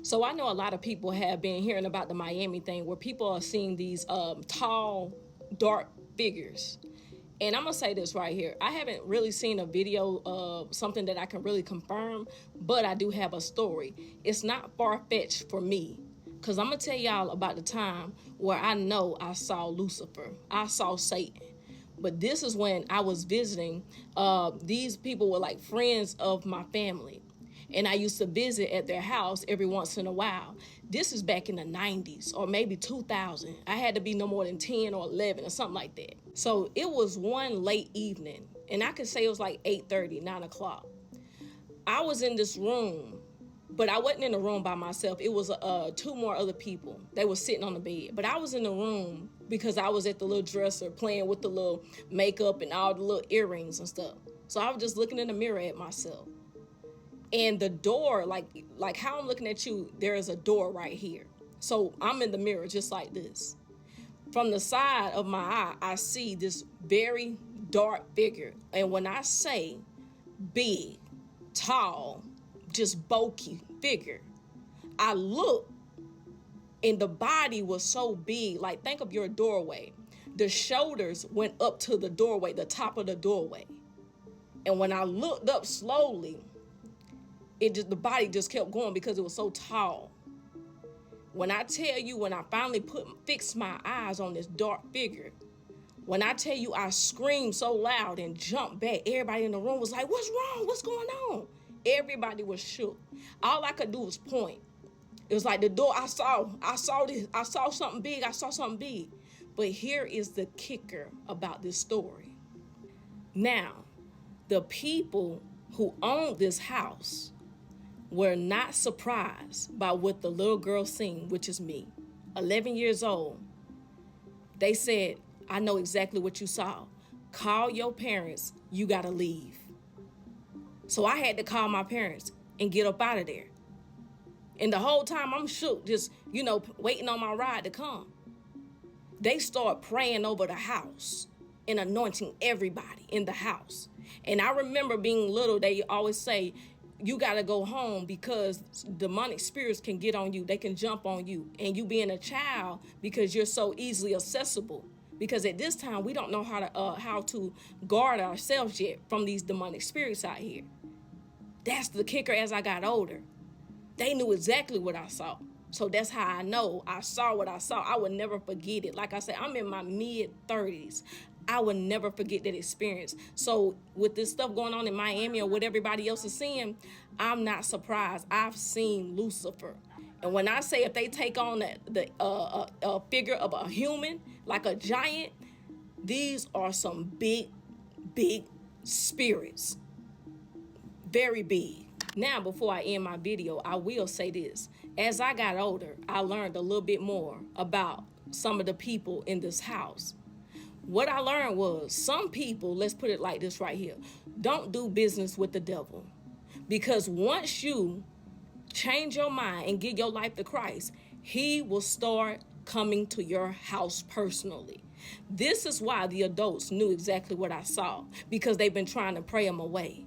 So I know a lot of people have been hearing about the Miami thing where people are seeing these tall, dark figures. And I'm going to say this right here. I haven't really seen a video of something that I can really confirm, but I do have a story. It's not far-fetched for me, because I'm going to tell y'all about the time where I know I saw Lucifer. I saw Satan. But this is when I was visiting. These people were like friends of my family. And I used to visit at their house every once in a while. This is back in the 90s or maybe 2000. I had to be no more than 10 or 11 or something like that. So it was one late evening, and I could say it was like 8:30, 9 o'clock. I was in this room, but I wasn't in the room by myself. It was two more other people. They were sitting on the bed. But I was in the room because I was at the little dresser playing with the little makeup and all the little earrings and stuff. So I was just looking in the mirror at myself. And the door, like how I'm looking at you, there is a door right here. So I'm in the mirror just like this. From the side of my eye, I see this very dark figure. And when I say big, tall, just bulky figure, I look and the body was so big. Like, think of your doorway. The shoulders went up to the doorway, the top of the doorway. And when I looked up slowly, the body just kept going because it was so tall. When I tell you, when I finally fixed my eyes on this dark figure, when I tell you I screamed so loud and jumped back, everybody in the room was like, "What's wrong? What's going on?" Everybody was shook. All I could do was point. It was like the door, I saw this, I saw something big, I saw something big. But here is the kicker about this story. Now, the people who owned this house were not surprised by what the little girl seen, which is me, 11 years old. They said, "I know exactly what you saw. Call your parents, you gotta leave." So I had to call my parents and get up out of there. And the whole time I'm shook, just, waiting on my ride to come. They start praying over the house and anointing everybody in the house. And I remember being little, they always say, you got to go home because demonic spirits can get on you. They can jump on you. And you being a child, because you're so easily accessible. Because at this time, we don't know how to guard ourselves yet from these demonic spirits out here. That's the kicker. As I got older, they knew exactly what I saw. So that's how I know I saw what I saw. I would never forget it. Like I said, I'm in my mid-30s. I would never forget that experience. So with this stuff going on in Miami or what everybody else is seeing, I'm not surprised. I've seen Lucifer. And when I say if they take on the figure of a human, like a giant, these are some big, big spirits. Very big. Now, before I end my video, I will say this. As I got older, I learned a little bit more about some of the people in this house. What I learned was some people, let's put it like this right here, don't do business with the devil. Because once you change your mind and give your life to Christ, he will start coming to your house personally. This is why the adults knew exactly what I saw, because they've been trying to pray them away.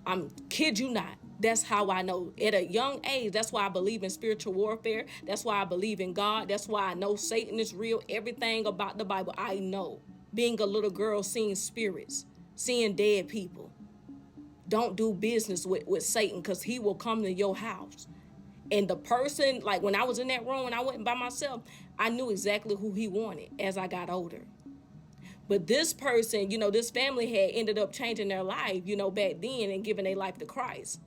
I'm kid you not. That's how I know. At a young age, that's why I believe in spiritual warfare. That's why I believe in God. That's why I know Satan is real. Everything about the Bible, I know. Being a little girl, seeing spirits, seeing dead people. Don't do business with Satan, because he will come to your house. And the person, like when I was in that room and I went by myself, I knew exactly who he wanted as I got older. But this person, this family had ended up changing their life, back then, and giving their life to Christ.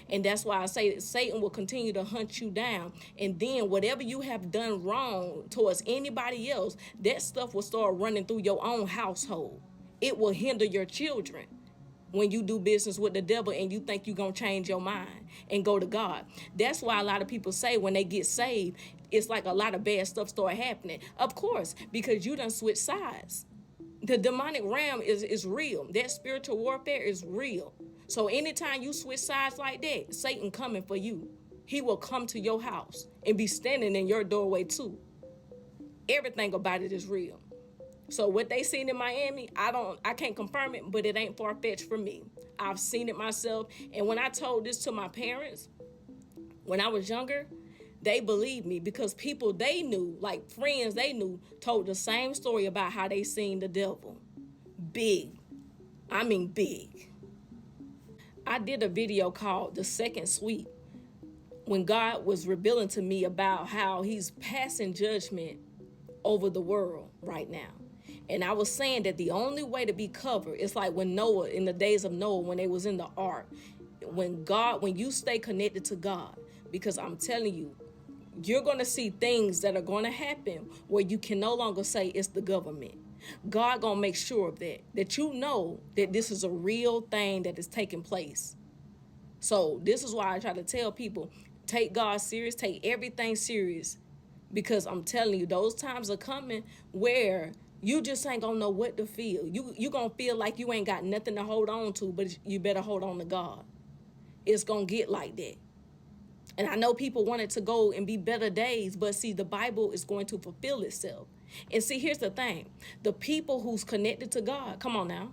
And that's why I say that Satan will continue to hunt you down. And then whatever you have done wrong towards anybody else, that stuff will start running through your own household. It will hinder your children when you do business with the devil and you think you're going to change your mind and go to God. That's why a lot of people say when they get saved, it's like a lot of bad stuff start happening. Of course, because you done switch sides. The demonic realm is real. That spiritual warfare is real. So anytime you switch sides like that, Satan coming for you. He will come to your house and be standing in your doorway too. Everything about it is real. So what they seen in Miami, I can't confirm it, but it ain't far-fetched for me. I've seen it myself. And when I told this to my parents, when I was younger, They believed me because people they knew, like friends they knew, told the same story about how they seen the devil. Big. I mean big. I did a video called The Second Sweep when God was revealing to me about how he's passing judgment over the world right now. And I was saying that the only way to be covered is like when Noah, in the days of Noah, when they was in the ark, when you stay connected to God, because I'm telling you, you're going to see things that are going to happen where you can no longer say it's the government. God going to make sure of that you know that this is a real thing that is taking place. So this is why I try to tell people, take God serious, take everything serious, because I'm telling you, those times are coming where you just ain't gonna know what to feel. You gonna feel like you ain't got nothing to hold on to, but you better hold on to God. It's gonna get like that. And I know people want it to go and be better days, but see, the Bible is going to fulfill itself. And see, here's the thing. The people who's connected to God, come on now,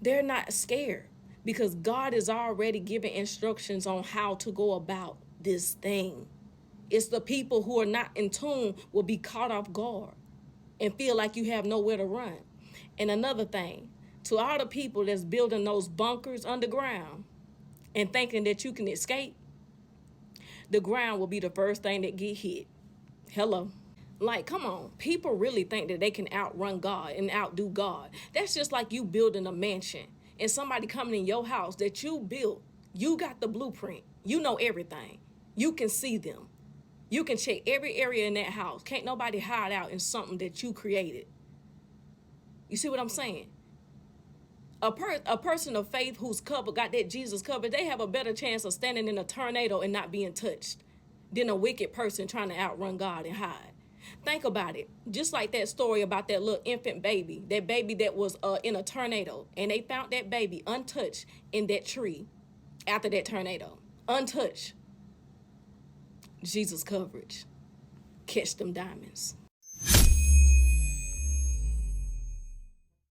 they're not scared because God is already giving instructions on how to go about this thing. It's the people who are not in tune will be caught off guard and feel like you have nowhere to run. And another thing, to all the people that's building those bunkers underground and thinking that you can escape, the ground will be the first thing that get hit. Hello. Like, come on. People really think that they can outrun God and outdo God. That's just like you building a mansion and somebody coming in your house that you built. You got the blueprint. You know everything. You can see them. You can check every area in that house. Can't nobody hide out in something that you created. You see what I'm saying? A person of faith who's covered, got that Jesus covered, they have a better chance of standing in a tornado and not being touched than a wicked person trying to outrun God and hide. Think about it. Just like that story about that little infant baby, that baby that was in a tornado, and they found that baby untouched in that tree after that tornado. Untouched. Jesus coverage. Catch them diamonds.